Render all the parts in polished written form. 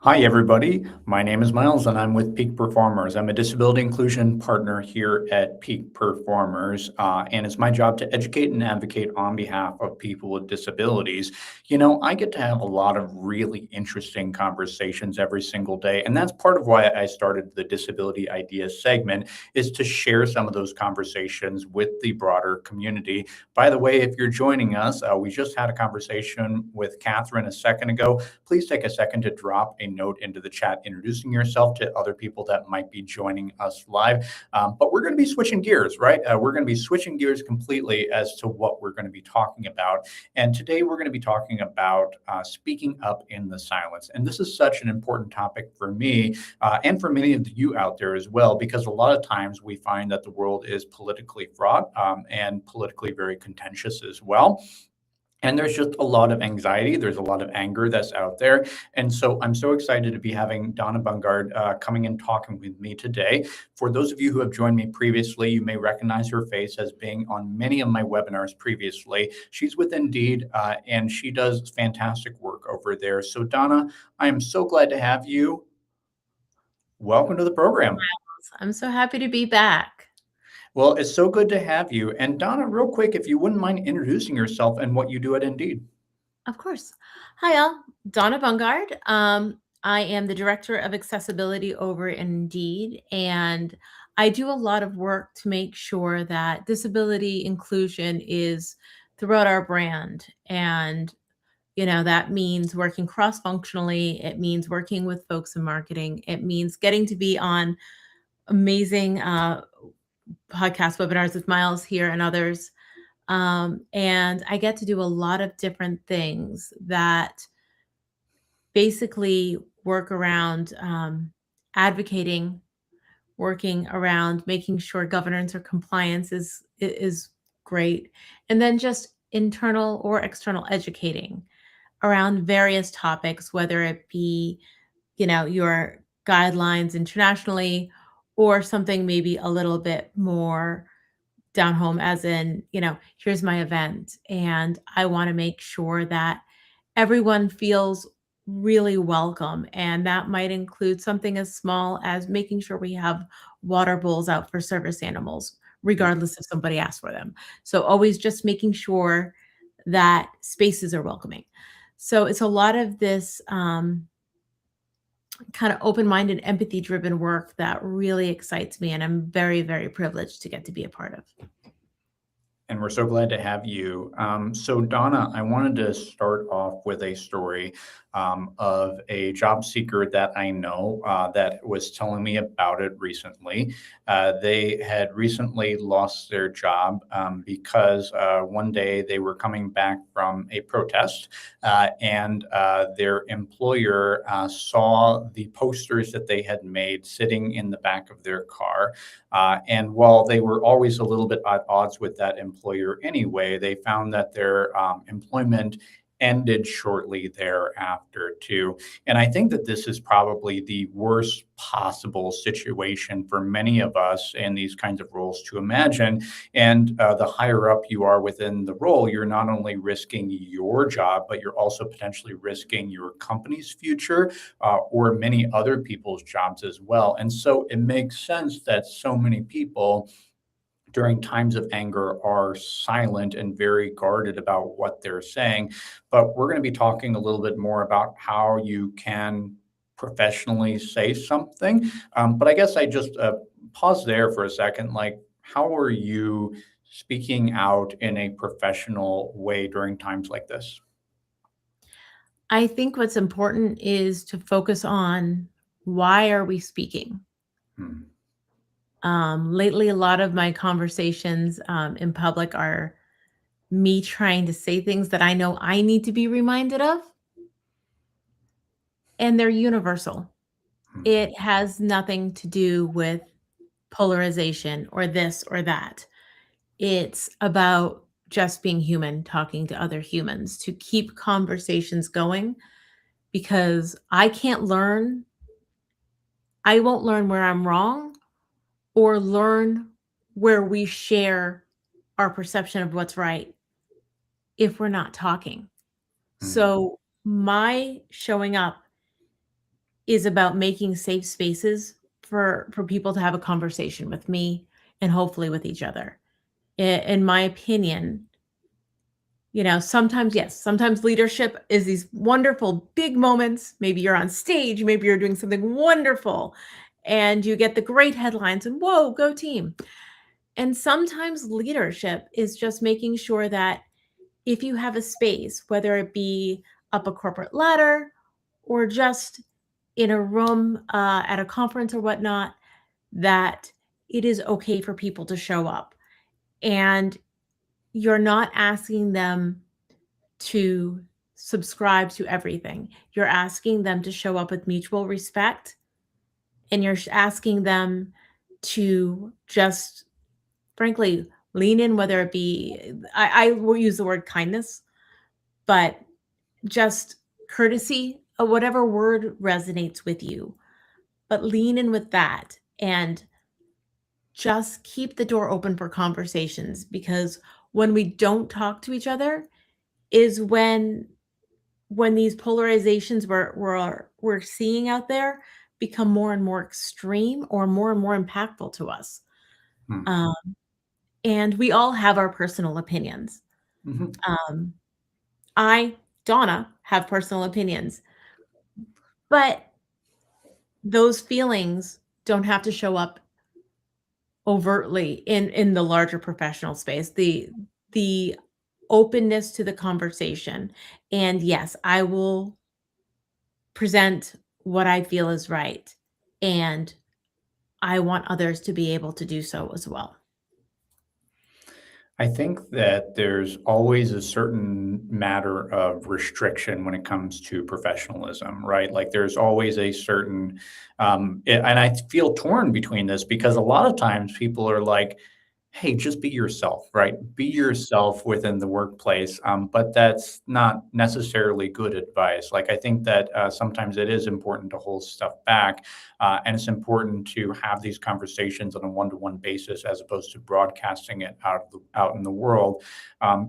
Hi, everybody. My name is Miles, and I'm with Peak Performers. I'm a disability inclusion partner here at Peak Performers, and it's my job to educate and advocate on behalf of people with disabilities. I get to have a lot of really interesting conversations every single day, and that's part of why I started the Disability Ideas segment, is to share some of those conversations with the broader community. By the way, if you're joining us, we just had a conversation with Catherine a second ago. Please take a second to drop a note into the chat introducing yourself to other people that might be joining us live. But we're going to be switching gears, right? We're going to be switching gears completely as to what we're going to be talking about. And today we're going to be talking about speaking up in the silence. And this is such an important topic for me and for many of you out there as well, because a lot of times we find that the world is politically fraught and politically very contentious as well. And there's just a lot of anxiety. There's a lot of anger that's out there. And so I'm so excited to be having Donna Bungard coming and talking with me today. For those of you who have joined me previously, you may recognize her face as being on many of my webinars previously. She's with Indeed, and she does fantastic work over there. So, Donna, I am so glad to have you. Welcome to the program. I'm so happy to be back. Well, it's so good to have you. And Donna, real quick, if you wouldn't mind introducing yourself and what you do at Indeed. Of course. Hi, all. Donna Bungard. I am the Director of Accessibility over at Indeed, and I do a lot of work to make sure that disability inclusion is throughout our brand. And, that means working cross functionally, it means working with folks in marketing, it means getting to be on amazing podcast webinars with Miles here and others. And I get to do a lot of different things that basically work around advocating, working around making sure governance or compliance is great, and then just internal or external educating around various topics, whether it be your guidelines internationally or something maybe a little bit more down home, as in, here's my event and I want to make sure that everyone feels really welcome. And that might include something as small as making sure we have water bowls out for service animals, regardless if somebody asks for them. So always just making sure that spaces are welcoming. So it's a lot of this kind of open minded, empathy driven work that really excites me. And I'm very, very privileged to get to be a part of. And we're so glad to have you. So, Donna, I wanted to start off with a story of a job seeker that I know that was telling me about it recently. They had recently lost their job because one day they were coming back from a protest and their employer saw the posters that they had made sitting in the back of their car. And while they were always a little bit at odds with that employer anyway, they found that their employment ended shortly thereafter too. And I think that this is probably the worst possible situation for many of us in these kinds of roles to imagine. And the higher up you are within the role, you're not only risking your job, but you're also potentially risking your company's future or many other people's jobs as well. And so it makes sense that so many people during times of anger are silent and very guarded about what they're saying. But we're going to be talking a little bit more about how you can professionally say something. But I guess I just pause there for a second. Like, how are you speaking out in a professional way during times like this? I think what's important is to focus on why are we speaking? Hmm. Lately, a lot of my conversations in public are me trying to say things that I know I need to be reminded of, and they're universal. Hmm. It has nothing to do with polarization or this or that. It's about just being human, talking to other humans to keep conversations going, because I won't learn where I'm wrong or learn where we share our perception of what's right if we're not talking. Hmm. So, my showing up is about making safe spaces for people to have a conversation with me and hopefully with each other. In my opinion, sometimes, yes, sometimes leadership is these wonderful big moments. Maybe you're on stage, maybe you're doing something wonderful, and you get the great headlines and whoa, go team. And sometimes leadership is just making sure that if you have a space, whether it be up a corporate ladder or just in a room at a conference or whatnot, that it is okay for people to show up. And you're not asking them to subscribe to everything. You're asking them to show up with mutual respect, and you're asking them to just frankly lean in, whether it be, I will use the word kindness, but just courtesy, whatever word resonates with you, but lean in with that and just keep the door open for conversations, because when we don't talk to each other is when these polarizations we're seeing out there become more and more extreme or more and more impactful to us. Hmm. Um, and we all have our personal opinions. Mhm. Um, I, Donna, have personal opinions, but those feelings don't have to show up overtly in the larger professional space. The openness to the conversation, and yes, I will present what I feel is right, and I want others to be able to do so as well. I think that there's always a certain matter of restriction when it comes to professionalism, right? Like there's always a certain, and I feel torn between this because a lot of times people are like, hey, just be yourself, right? Be yourself within the workplace. But that's not necessarily good advice. Like, I think that sometimes it is important to hold stuff back. And it's important to have these conversations on a one-to-one basis as opposed to broadcasting it out in the world.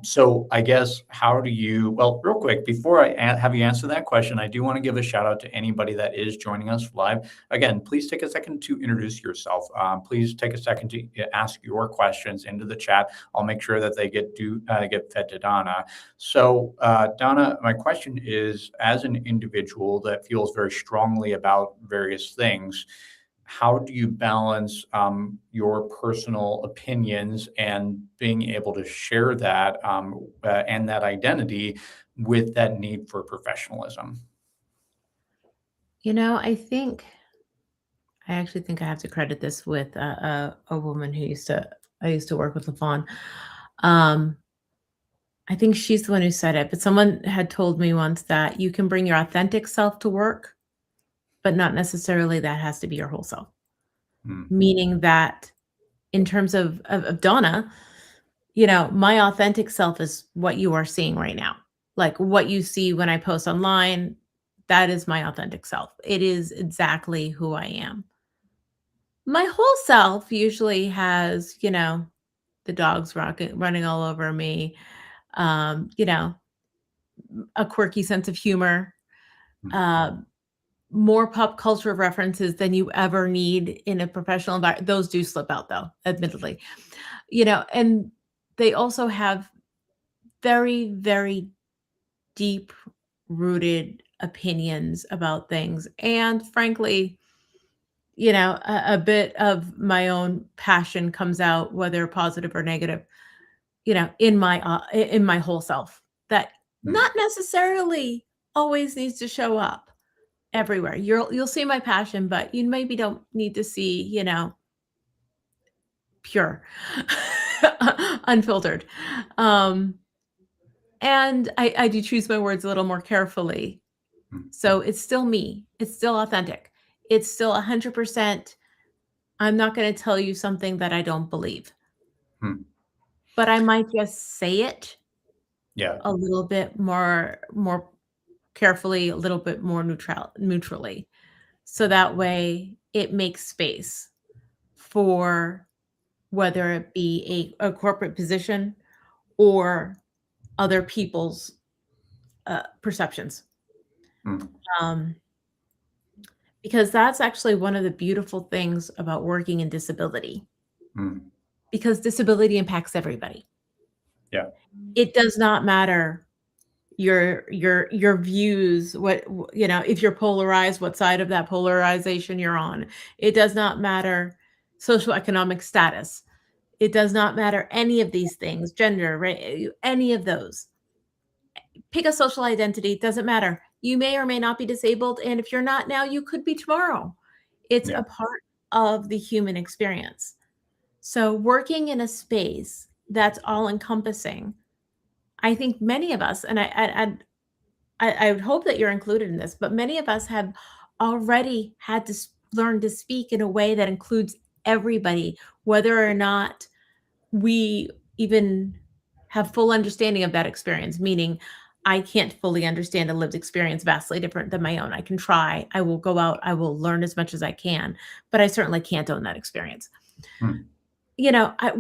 So I guess how do you, well, real quick, before have you answer that question, I do want to give a shout out to anybody that is joining us live. Again, please take a second to introduce yourself. Please take a second to ask your questions into the chat. I'll make sure that they get fed to Donna. So, Donna, my question is: as an individual that feels very strongly about various things, how do you balance your personal opinions and being able to share that and that identity with that need for professionalism? I actually think I have to credit this with a woman who I used to work with, LaFawn. Um, I think she's the one who said it, but someone had told me once that you can bring your authentic self to work, but not necessarily that has to be your whole self. Mm, Meaning that in terms of Donna, my authentic self is what you are seeing right now. Like what you see when I post online, that is my authentic self. It is exactly who I am. My whole self usually has, the dogs running all over me, um, you know, a quirky sense of humor, mm, uh, more pop culture references than you ever need in a professional environment. Those do slip out though, admittedly. And they also have very, very deep rooted opinions about things. And frankly, a bit of my own passion comes out, whether positive or negative, in my whole self, that mm, not necessarily always needs to show up everywhere. You'll see my passion, but you maybe don't need to see, pure, unfiltered. Um, and I do choose my words a little more carefully. mm, So it's still me. It's still authentic. It's still 100%. I'm not going to tell you something that I don't believe, mm. but I might just say it Yeah. a little bit more carefully, a little bit more neutrally. So that way it makes space for whether it be a corporate position or other people's perceptions. Mm. Um, because that's actually one of the beautiful things about working in disability, Mm, because disability impacts everybody. yeah. It does not matter your views, if you're polarized, what side of that polarization you're on. It does not matter socioeconomic status. It does not matter any of these things, gender, right? Any of those. Pick a social identity, doesn't matter. You may or may not be disabled, and if you're not now, you could be tomorrow. It's Yeah. a part of the human experience. So working in a space that's all encompassing, I think many of us, and I would hope that you're included in this, but many of us have already had to learn to speak in a way that includes everybody, whether or not we even have full understanding of that experience, meaning I can't fully understand a lived experience vastly different than my own. I can try, I will go out, I will learn as much as I can, but I certainly can't own that experience. Mm,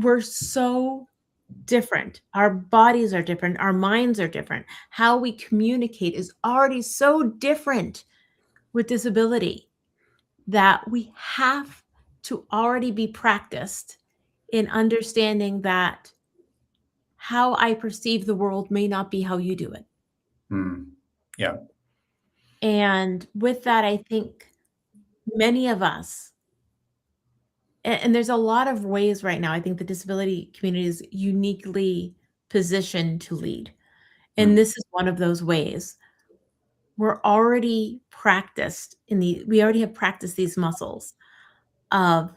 We're so different. Our bodies are different. Our minds are different. How we communicate is already so different with disability that we have to already be practiced in understanding that how I perceive the world may not be how you do it. mm, yeah. And with that, I think many of us, and there's a lot of ways right now, I think the disability community is uniquely positioned to lead. And Mm, this is one of those ways. We already have practiced these muscles of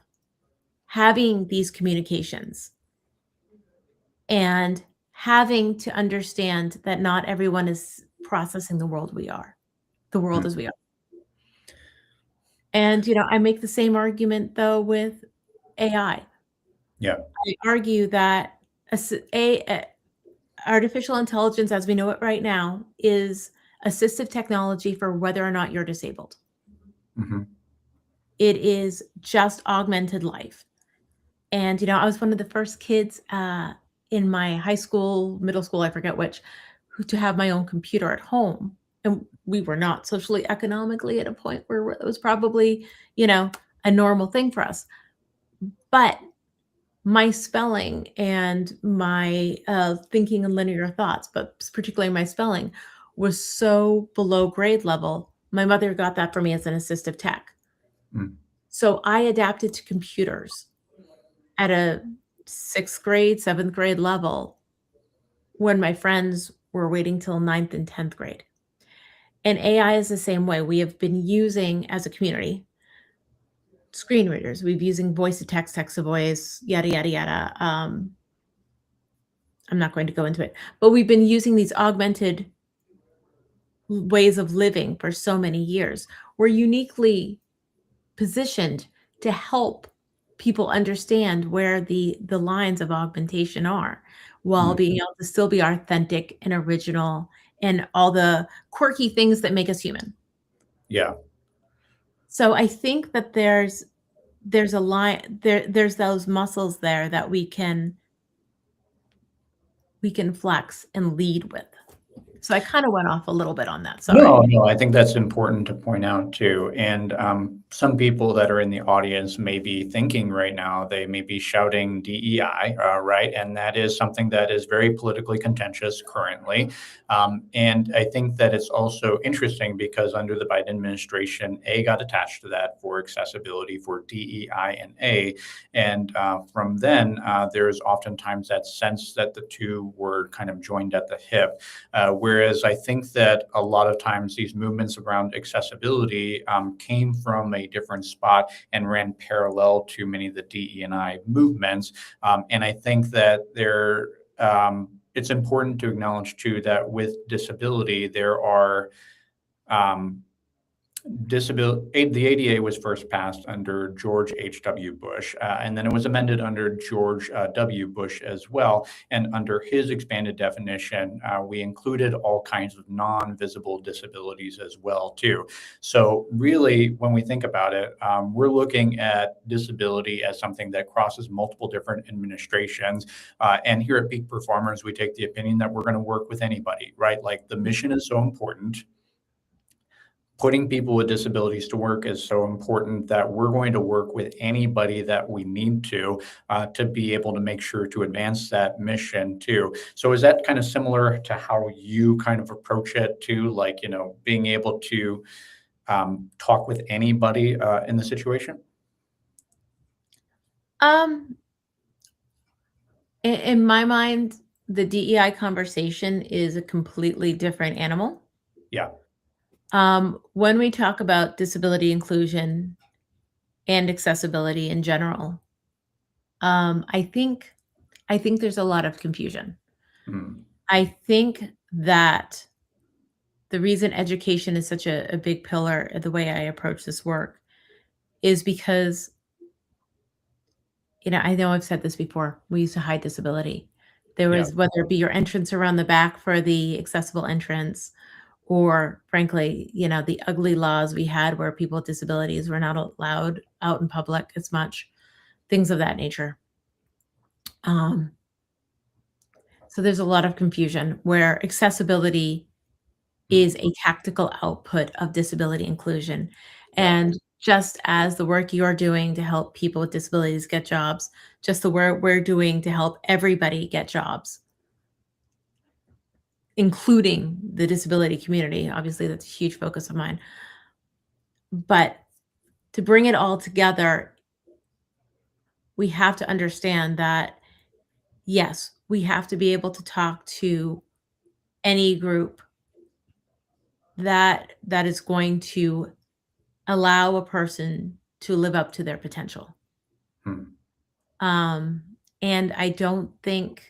having these communications and having to understand that not everyone is processing the world mm, as we are. And, I make the same argument though with AI. yeah. I argue that artificial intelligence as we know it right now is assistive technology for whether or not you're disabled. Hmm. It is just augmented life. And, I was one of the first kids, in my high school, middle school, I forget which, who to have my own computer at home. And we were not socially economically at a point where it was probably, you know, a normal thing for us. But my spelling and my, thinking and linear thoughts, but particularly my spelling, was so below grade level. My mother got that for me as an assistive tech. Mm, So I adapted to computers at a 6th grade, 7th grade level when my friends were waiting till ninth and 10th grade. And AI is the same way. We have been using as a community screen readers. We've using voice to text, text to voice, yada yada yada. I'm not going to go into it, but we've been using these augmented ways of living for so many years. We're uniquely positioned to help people understand where the lines of augmentation are, while mm, being able to still be authentic and original and all the quirky things that make us human. yeah. So I think that there's a line there's those muscles there that we can flex and lead with. So I kind of went off a little bit on that, sorry. No, no, I think that's important to point out too. And some people that are in the audience may be thinking right now, they may be shouting DEI, right? And that is something that is very politically contentious currently. And I think that it's also interesting because under the Biden administration, A got attached to that for accessibility for DEI and A. And from then, there's oftentimes that sense that the two were kind of joined at the hip. Whereas I think that a lot of times these movements around accessibility came from a different spot and ran parallel to many of the DE&I movements. And I think that it's important to acknowledge too that with disability, there are um, disability the ADA was first passed under George H.W. Bush, and then it was amended under George W. Bush as well. And under his expanded definition, we included all kinds of non-visible disabilities as well too. So really, when we think about it, we're looking at disability as something that crosses multiple different administrations. And here at Peak Performers, we take the opinion that we're going to work with anybody, right? Like the mission is so important. putting people with disabilities to work is so important that we're going to work with anybody that we need to be able to make sure to advance that mission too. So is that kind of similar to how you kind of approach it too? Like, being able to talk with anybody in the situation? Um, in my mind, the DEI conversation is a completely different animal. Yeah. When we talk about disability inclusion and accessibility in general, I think there's a lot of confusion. Mm, I think that the reason education is such a big pillar of the way I approach this work is because, I know I've said this before, we used to hide disability. There yeah. was, whether it be your entrance around the back for the accessible entrance, or frankly, the ugly laws we had where people with disabilities were not allowed out in public as much, things of that nature. Um, so there's a lot of confusion where accessibility Mm, is a tactical output of disability inclusion. yeah. And just as the work you're doing to help people with disabilities get jobs, just the work we're doing to help everybody get jobs, including the disability community. Obviously, that's a huge focus of mine. But to bring it all together, we have to understand that, yes, we have to be able to talk to any group that is going to allow a person to live up to their potential. Mm, Um, and I don't think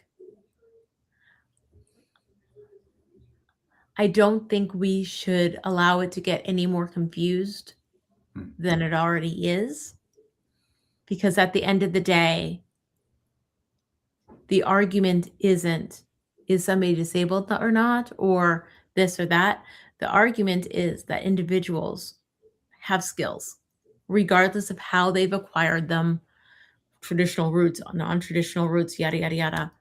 we should allow it to get any more confused mm, than it already is, because at the end of the day, the argument isn't, is somebody disabled or not, or this or that. The argument is that individuals have skills, regardless of how they've acquired them, traditional roots, non-traditional roots, yada, yada, yada.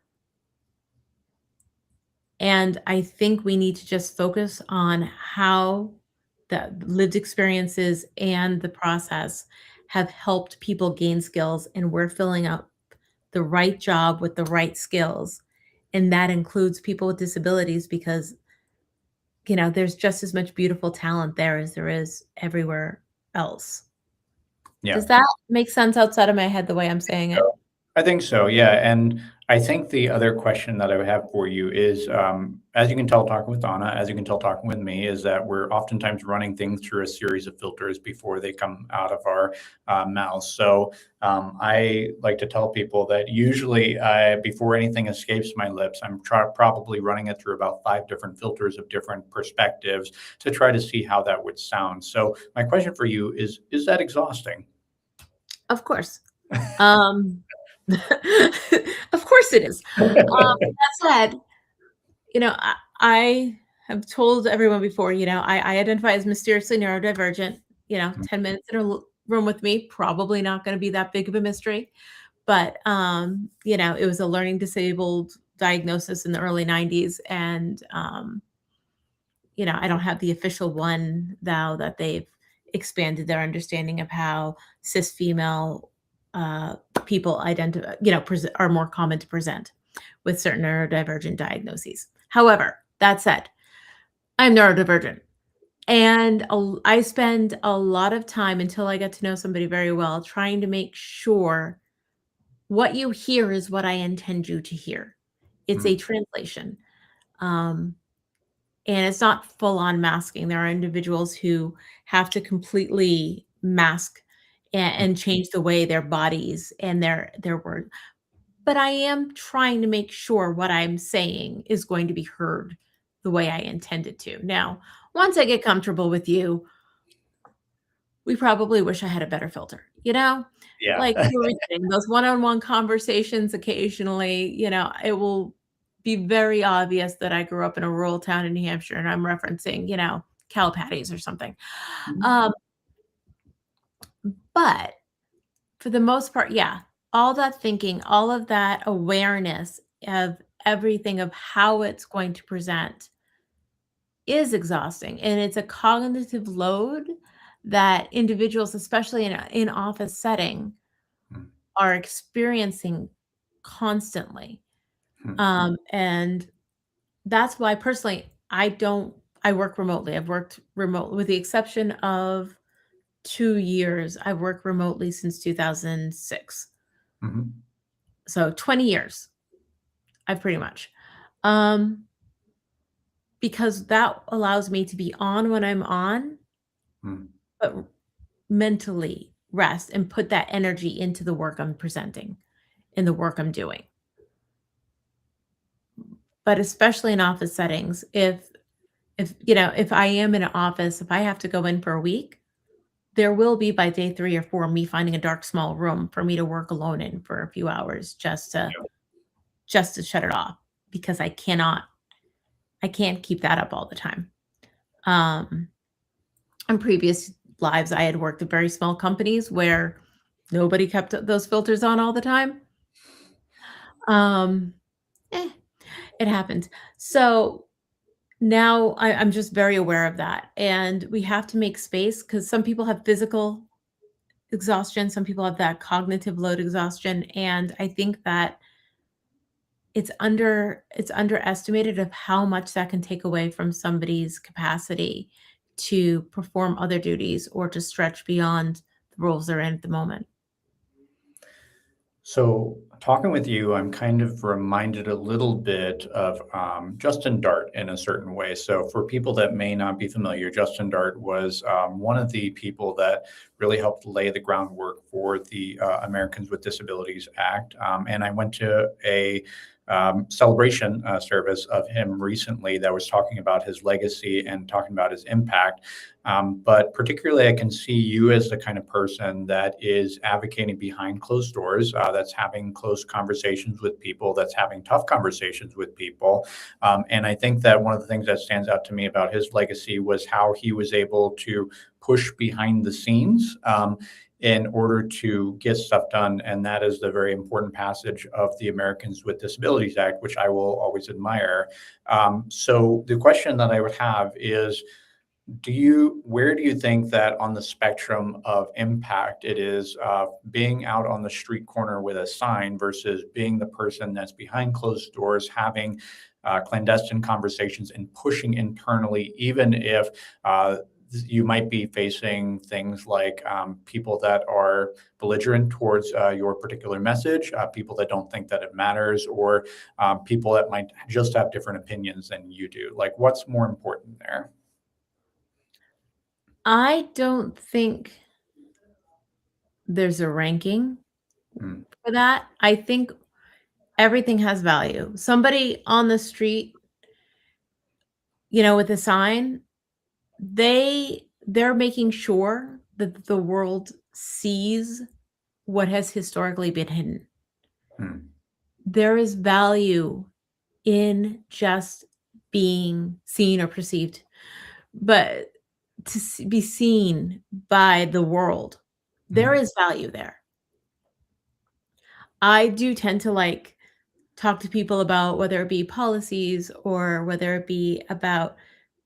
And I think we need to just focus on how the lived experiences and the process have helped people gain skills, and we're filling up the right job with the right skills. And that includes people with disabilities because, there's just as much beautiful talent there as there is everywhere else. yeah. Does that make sense outside of my head the way I'm saying it? So, I think so, yeah, and I think the other question that I would have for you is, as you can tell talking with Donna, as you can tell talking with me, is that we're oftentimes running things through a series of filters before they come out of our mouths. So I like to tell people that usually before anything escapes my lips, I'm probably running it through about 5 different filters of different perspectives to try to see how that would sound. So my question for you is that exhausting? Of course. Um, of course it is. That said, I have told everyone before, I identify as mysteriously neurodivergent. 10 minutes in a room with me, probably not going to be that big of a mystery. But, it was a learning disabled diagnosis in the early 90s. And, I don't have the official one now that they've expanded their understanding of how cis female people identify, are more common to present with certain neurodivergent diagnoses. However, that said, I'm neurodivergent. And I spend a lot of time until I get to know somebody very well trying to make sure what you hear is what I intend you to hear. It's a Mm, translation. Um, and it's not full on masking. There are individuals who have to completely mask mm, and change the way their bodies and their words. But I am trying to make sure what I'm saying is going to be heard the way I intend it to. Now, once I get comfortable with you, we probably wish I had a better filter, yeah. Like we were saying, those one-on-one conversations occasionally, it will be very obvious that I grew up in a rural town in New Hampshire and I'm referencing, cow patties or something. Um, but for the most part, yeah, all that thinking, all of that awareness of everything of how it's going to present is exhausting, and it's a cognitive load that individuals, especially in a in office setting, mm, are experiencing constantly. mm, And that's why personally, I work remotely. I've worked remote with the exception of 2 years. I've worked remotely since 2006. mhm, So 20 years, I've pretty much. Um, because that allows me to be on when I'm on, mm. but mentally rest and put that energy into the work I'm presenting, in the work I'm doing. But especially in office settings, if I am in an office, if I have to go in for a week, there will be by day 3 or 4 me finding a dark small room for me to work alone in for a few hours just to shut it off because I can't keep that up all the time. Um, in previous lives, I had worked at very small companies where nobody kept those filters on all the time. Um, eh, it happened. So now I'm just very aware of that, and we have to make space because some people have physical exhaustion, some people have that cognitive load exhaustion, and I think that it's underestimated of how much that can take away from somebody's capacity to perform other duties or to stretch beyond the roles they're in at the moment. So, talking with you, I'm kind of reminded a little bit of Justin Dart in a certain way. So, for people that may not be familiar, Justin Dart was one of the people that really helped lay the groundwork for the Americans with Disabilities Act. And I went to a celebration service of him recently that was talking about his legacy and talking about his impact. But particularly, I can see you as the kind of person that is advocating behind closed doors, that's having close conversations with people, that's having tough conversations with people. And I think that one of the things that stands out to me about his legacy was how he was able to push behind the scenes. In order to get stuff done. And that is the very important passage of the Americans with Disabilities Act, which I will always admire. So, the question that I would have is, where do you think that on the spectrum of impact it is, being out on the street corner with a sign versus being the person that's behind closed doors having clandestine conversations and pushing internally, even if you might be facing things like people that are belligerent towards your particular message, people that don't think that it matters, or people that might just have different opinions than you do? Like, what's more important there? I don't think there's a ranking Mm, for that. I think everything has value. Somebody on the street, with a sign, they're making sure that the world sees what has historically been hidden. mm, There is value in just being seen or perceived, but to be seen by the world, there mm. is value there. I do tend to like talk to people about whether it be policies or whether it be about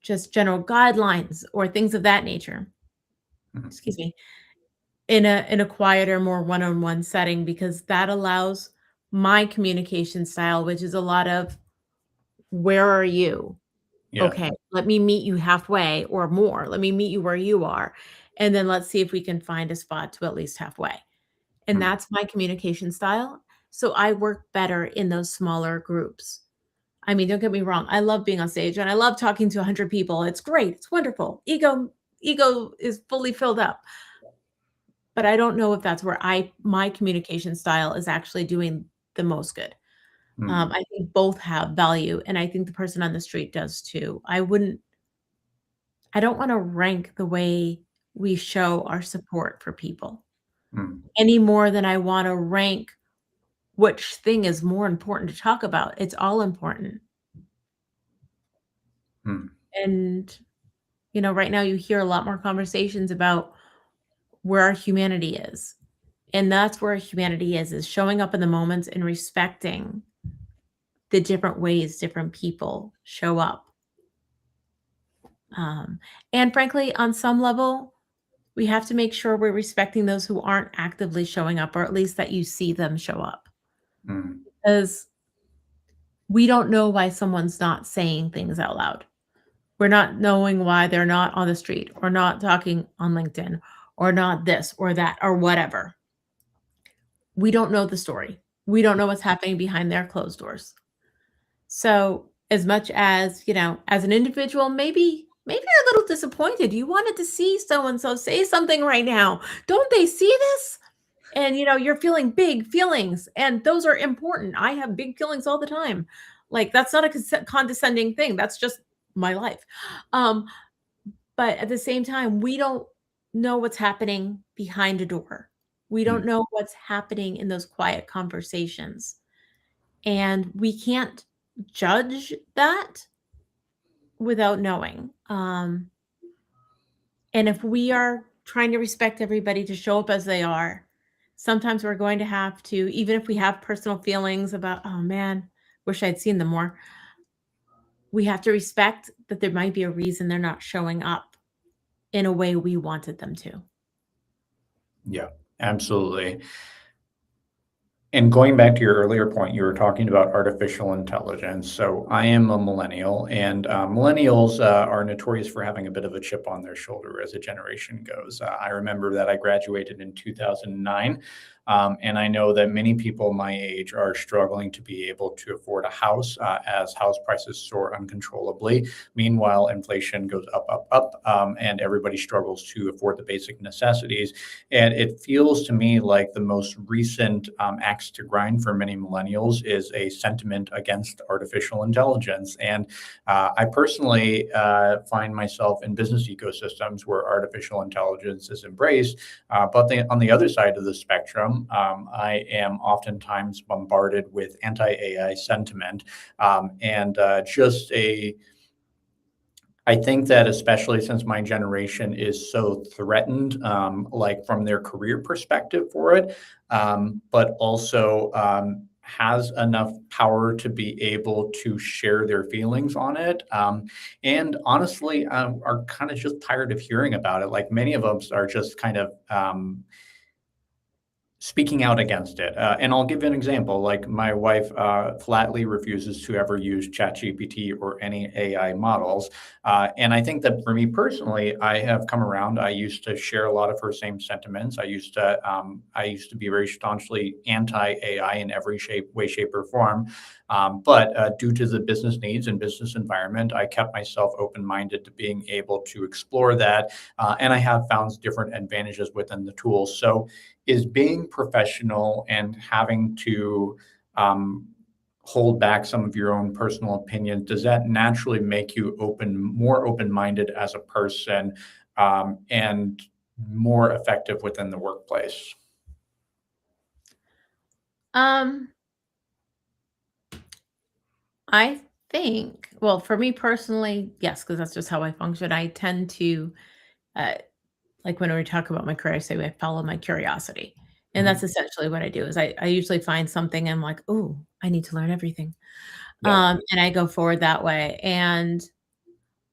just general guidelines or things of that nature. Mhm. Excuse me. In a quieter, more one-on-one setting because that allows my communication style, which is a lot of, "Where are you? Yeah. Okay, let me meet you halfway or more. Let me meet you where you are, and then let's see if we can find a spot to at least halfway." And Mm, that's my communication style, so I work better in those smaller groups. I mean, don't get me wrong, I love being on stage and I love talking to 100 people. It's great, it's wonderful. Ego is fully filled up. But I don't know if that's where I my communication style is actually doing the most good. mm, I think both have value, and I think the person on the street does too. I don't wanna rank the way we show our support for people mm, any more than I wanna rank which thing is more important to talk about. It's all important. mm, And, right now you hear a lot more conversations about where our humanity is. And that's where humanity is showing up in the moments and respecting the different ways different people show up. Um, and frankly, on some level, we have to make sure we're respecting those who aren't actively showing up, or at least that you see them show up. Mm, Because we don't know why someone's not saying things out loud. We're not knowing why they're not on the street or not talking on LinkedIn or not this or that or whatever. We don't know the story. We don't know what's happening behind their closed doors. So, as much as, as an individual, maybe you're a little disappointed. You wanted to see so and so say something right now. Don't they see this? And you're feeling big feelings, and those are important. I have big feelings all the time. Like, that's not a condescending thing. That's just my life. Um but at the same time, we don't know what's happening behind a door. We don't mm, know what's happening in those quiet conversations. And we can't judge that without knowing. And if we are trying to respect everybody to show up as they are, sometimes we're going to have to, even if we have personal feelings about, oh man, wish I'd seen them more, we have to respect that there might be a reason they're not showing up in a way we wanted them to. yeah, absolutely. And going back to your earlier point, you were talking about artificial intelligence. So I am a millennial, and millennials are notorious for having a bit of a chip on their shoulder as a generation goes. I remember that I graduated in 2009, and I know that many people my age are struggling to be able to afford a house as house prices soar uncontrollably. Meanwhile, inflation goes up, up, up, and everybody struggles to afford the basic necessities. And it feels to me like the most recent axe to grind for many millennials is a sentiment against artificial intelligence. And I personally find myself in business ecosystems where artificial intelligence is embraced. On the other side of the spectrum, I am oftentimes bombarded with anti AI sentiment and just a I think that especially since my generation is so threatened, like from their career perspective for it, but also has enough power to be able to share their feelings on it. And honestly, are kind of just tired of hearing about it. Like many of us are just kind of speaking out against it. And I'll give an example. Like my wife flatly refuses to ever use ChatGPT or any AI models. And I think that for me personally, I have come around. I used to share a lot of her same sentiments. I used to be very staunchly anti AI in every way, shape, or form. But due to the business needs and business environment, I kept myself open minded to being able to explore that. And I have found different advantages within the tools. So is being professional and having to um, hold back some of your own personal opinions, does that naturally make you more open-minded as a person and more effective within the workplace? Um, I think, well, for me personally, yes, because that's just how I function. I tend to, uh, like when we talk about my career, I say I follow my curiosity. And that's Mhm. essentially what I do is I usually find something and I'm like, oh, I need to learn everything. Yeah. And I go forward that way. And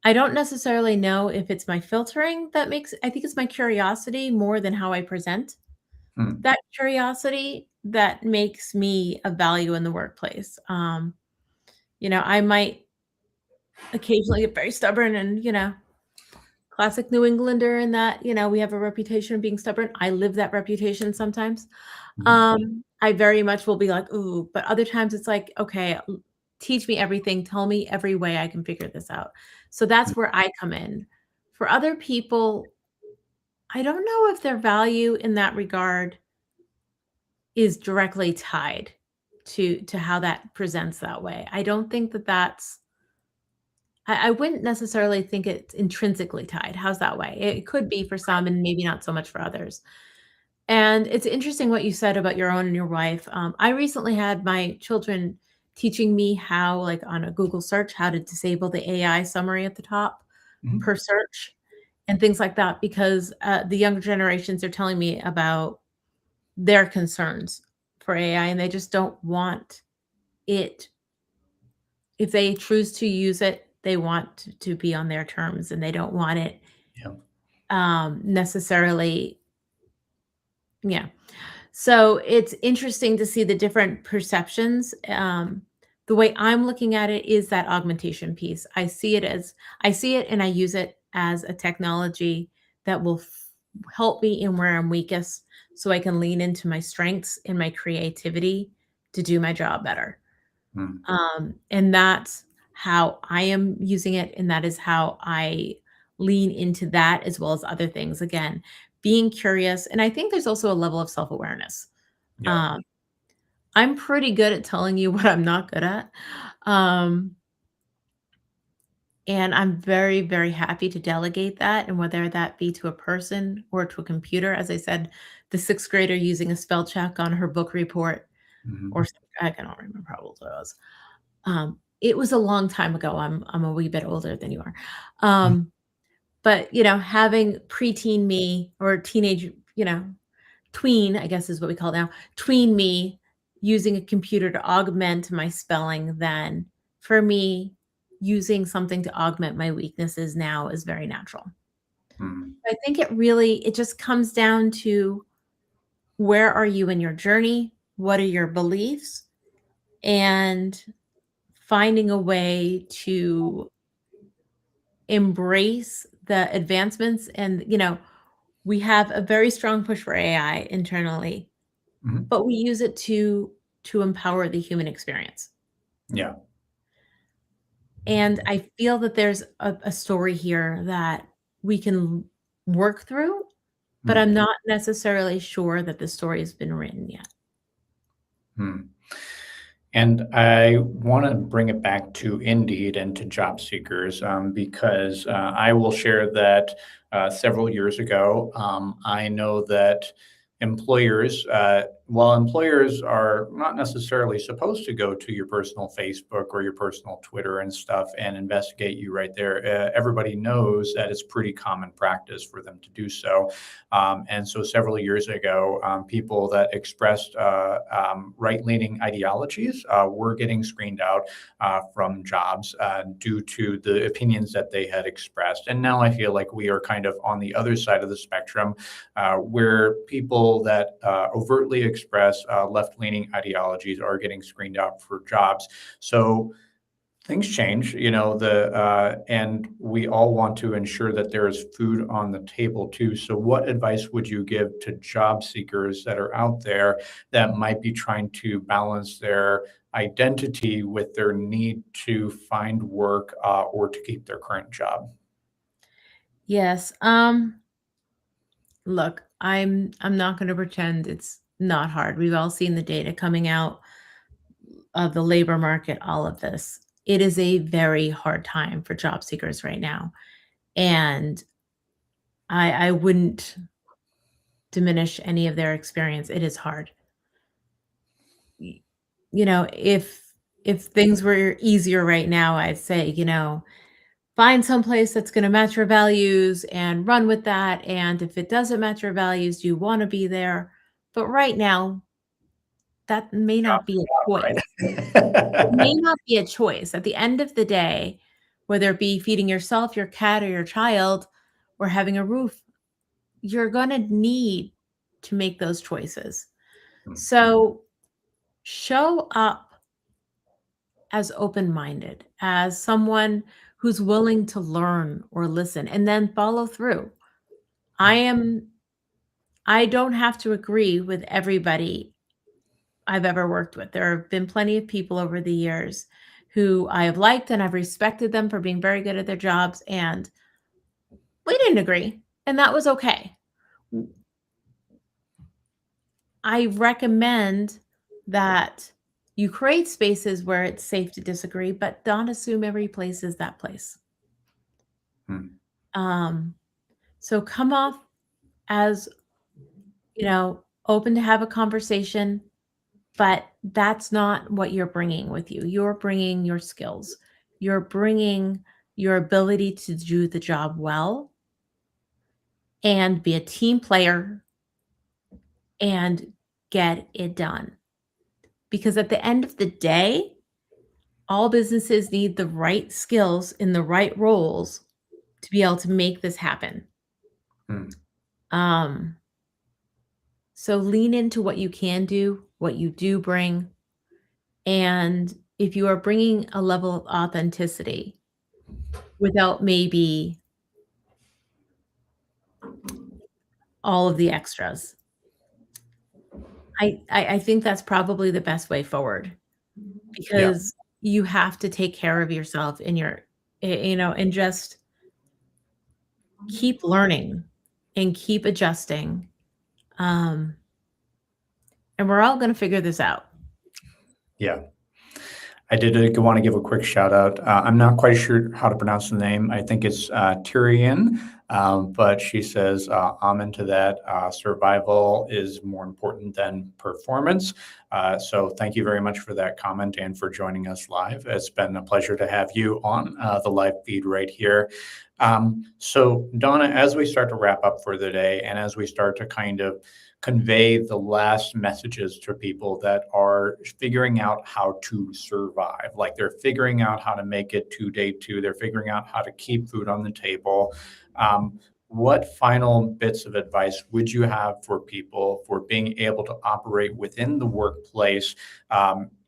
I don't necessarily know if it's my filtering that makes, I think it's my curiosity more than how I present Hmm. that curiosity that makes me of value in the workplace. I might occasionally get very stubborn and, classic New Englander in that, we have a reputation of being stubborn. I live that reputation sometimes. Mhm. I very much will be like, "Ooh," but other times it's like, "Okay, teach me everything. Tell me every way I can figure this out." So that's where I come in. For other people, I don't know if their value in that regard is directly tied to how that presents that way. I don't think that that's I wouldn't necessarily think it's intrinsically tied. How's that way? It could be for some and maybe not so much for others. And it's interesting what you said about your own and your wife. I recently had my children teaching me how, like on a Google search, how to disable the AI summary at the top Mhm. per search and things like that, because the younger generations are telling me about their concerns for AI and they just don't want it. If they choose to use it, They want to be on their terms, and they don't want it, Yeah. necessarily. Yeah. So it's interesting to see the different perceptions. The way I'm looking at it is that augmentation piece. I see it and I use it as a technology that will help me in where I'm weakest so I can lean into my strengths and my creativity to do my job better. Mm. And that's how I am using it. And that is how I lean into that as well as other things. Again, being curious. And I think there's also a level of self awareness. Yeah. Um, I'm pretty good at telling you what I'm not good at. Um, and I'm very, very happy to delegate that. And whether that be to a person or to a computer, as I said, the sixth grader using a spell check on her book report, or Mhm. I don't remember how old I was. It was a long time ago. I'm a wee bit older than you are. Mm. Um, but having preteen me or teenage, tween, I guess is what we call it now, tween me using a computer to augment my spelling, then for me, using something to augment my weaknesses now is very natural. Mm. I think it just comes down to where are you in your journey? What are your beliefs? And finding a way to embrace the advancements. And we have a very strong push for AI internally, Mhm. but we use it to empower the human experience. Yeah. And I feel that there's a story here that we can work through, but Mm. I'm not necessarily sure that the story has been written yet. Mm. And I want to bring it back to Indeed and to job seekers because I will share that several years ago, I know that while employers are not necessarily supposed to go to your personal Facebook or your personal Twitter and stuff and investigate you right there, everybody knows that it's pretty common practice for them to do so. And so several years ago, people that expressed right leaning ideologies were getting screened out from jobs due to the opinions that they had expressed. And now I feel like we are kind of on the other side of the spectrum where people that overtly express left leaning ideologies are getting screened out for jobs. So things change, and we all want to ensure that there is food on the table too. So what advice would you give to job seekers that are out there that might be trying to balance their identity with their need to find work or to keep their current job? Yes. Look, I'm not going to pretend it's not hard. We've all seen the data coming out of the labor market, all of this. It is a very hard time for job seekers right now. And I wouldn't diminish any of their experience. It is hard. Y- if things were easier right now, I'd say, find some place that's going to match your values and run with that. And if it doesn't match your values, you want to be there. But right now, that may not be a choice. It may Right. not be a choice. At the end of the day, whether it be feeding yourself, your cat, or your child, or having a roof, you're going to need to make those choices. So show up as open minded, as someone who's willing to learn or listen and then follow through. I am, I don't have to agree with everybody I've ever worked with. There have been plenty of people over the years who I have liked and I've respected them for being very good at their jobs. And we didn't agree. And that was okay. I recommend that you create spaces where it's safe to disagree, but don't assume every place is that place. Mm. Um, so come off as, open to have a conversation, but that's not what you're bringing with you. You're bringing your skills. You're bringing your ability to do the job well and be a team player and get it done. Because at the end of the day, All businesses need the right skills in the right roles to be able to make this happen. Mm. Um, so lean into what you can do, what you do bring, and if you are bringing a level of authenticity without maybe all of the extras, I think that's probably the best way forward Yeah. because you have to take care of yourself and and just keep learning and keep adjusting. Um, and we're all going to figure this out. Yeah. I did want to give a quick shout out. I'm not quite sure how to pronounce the name. I think it's Tyrion, but she says, I'm into that. Survival is more important than performance. So thank you very much for that comment and for joining us live. It's been a pleasure to have you on the live feed right here. So, Donna, as we start to wrap up for the day and as we start to kind of convey the last messages to people that are figuring out how to survive. Like they're figuring out how to make it to day two, they're figuring out how to keep food on the table. What final bits of advice would you have for people for being able to operate within the workplace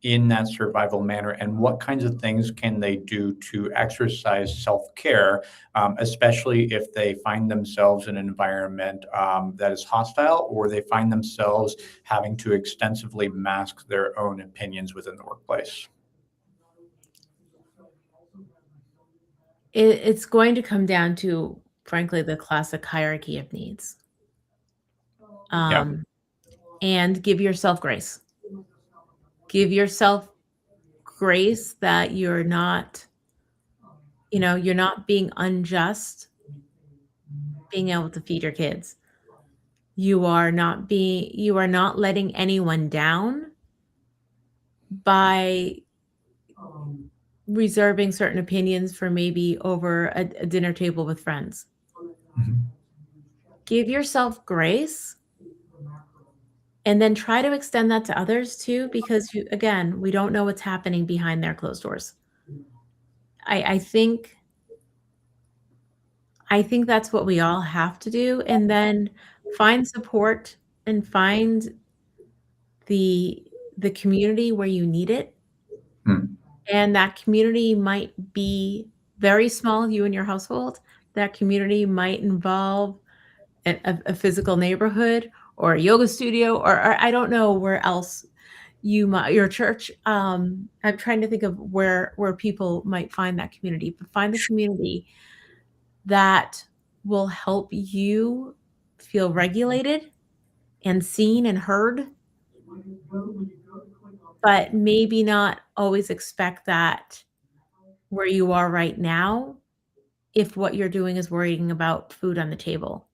in that survival manner? And what kinds of things can they do to exercise self care, especially if they find themselves in an environment that is hostile or they find themselves having to extensively mask their own opinions within the workplace? It's going to come down to, frankly, the classic hierarchy of needs. Yeah. Um, and give yourself grace. Give yourself grace that you're not being unjust, being able to feed your kids. You are not letting anyone down by reserving certain opinions for maybe over a dinner table with friends. Mhm. Give yourself grace and then try to extend that to others too, because again, we don't know what's happening behind their closed doors. I think that's what we all have to do, and then find support and find the community where you need it, Mm. and that community might be very small, you and your household. That community might involve a physical neighborhood or a yoga studio or I don't know where else your church. I'm trying to think of where people might find that community, but find the community that will help you feel regulated and seen and heard, but maybe not always expect that where you are right now if what you're doing is worrying about food on the table.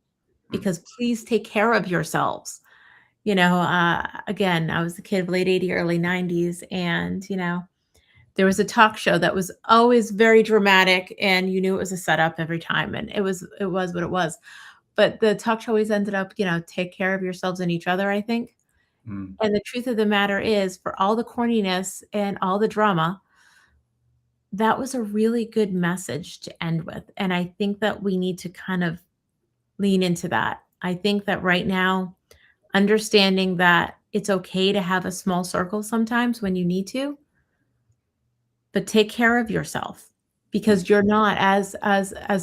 Mm. Because please take care of yourselves. Again, I was a kid of late 80s, early 90s, and there was a talk show that was always very dramatic, and you knew it was a setup every time, and it was what it was. But the talk show always ended up, take care of yourselves and each other, I think. Mm. And the truth of the matter is, for all the corniness and all the drama, that was a really good message to end with. And I think that we need to kind of lean into that. I think that right now, understanding that it's okay to have a small circle sometimes when you need to, but take care of yourself Mm. because you're not, as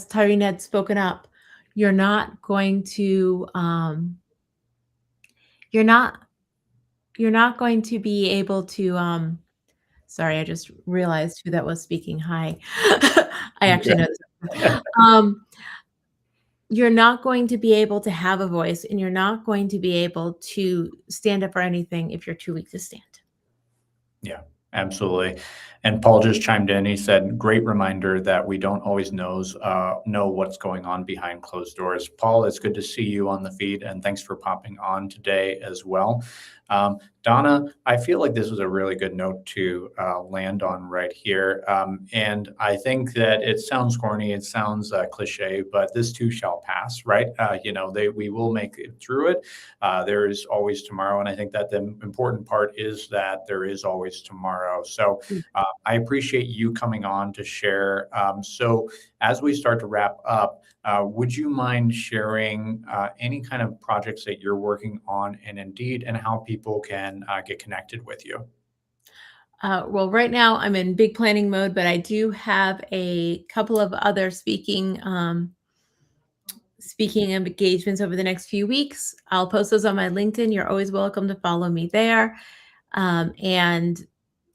Tyrene had spoken up, you're not going to you're not you're not going to be able to sorry, I just realized who that was speaking. Hi. I actually know this. Um, you're not going to be able to have a voice and you're not going to be able to stand up for anything if you're too weak to stand. Yeah, absolutely. And Paul just chimed in. He said, "Great reminder that we don't always know what's going on behind closed doors." Paul, it's good to see you on the feed, and thanks for popping on today as well. Donna, I feel like this is a really good note to land on right here. And I think that it sounds corny, it sounds cliche, but this too shall pass, right? We will make it through it. There is always tomorrow, and I think that the important part is that there is always tomorrow. tomorrow. So I appreciate you coming on to share. So as we start to wrap up, would you mind sharing any kind of projects that you're working on in Indeed and how people can get connected with you? Well, right now I'm in big planning mode, but I do have a couple of other speaking engagements over the next few weeks. I'll post those on my LinkedIn. You're always welcome to follow me there. And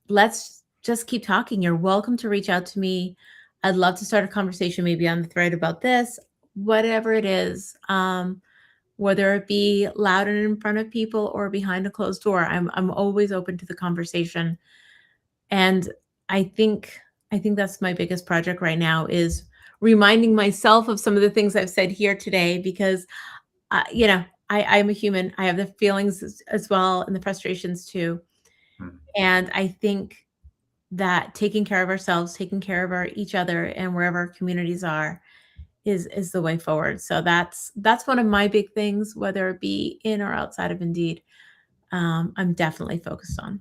let's just keep talking. You're welcome to reach out to me. I'd love to start a conversation maybe on the thread about this, whatever it is. Whether it be loud and in front of people or behind a closed door, I'm always open to the conversation. And I think I think that's my biggest project right now is reminding myself of some of the things I've said here today because I'm a human. I have the feelings as well and the frustrations too. Hmm. And I think that taking care of ourselves, taking care of each other and wherever our communities are is the way forward. So that's one of my big things, whether it be in or outside of Indeed. I'm definitely focused on.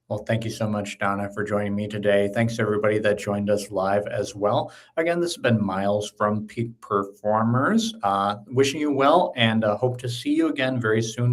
Well, thank you so much, Donna, for joining me today. Thanks to everybody that joined us live as well. Again, this has been Miles from Peak Performers. Wishing you well and hope to see you again very soon.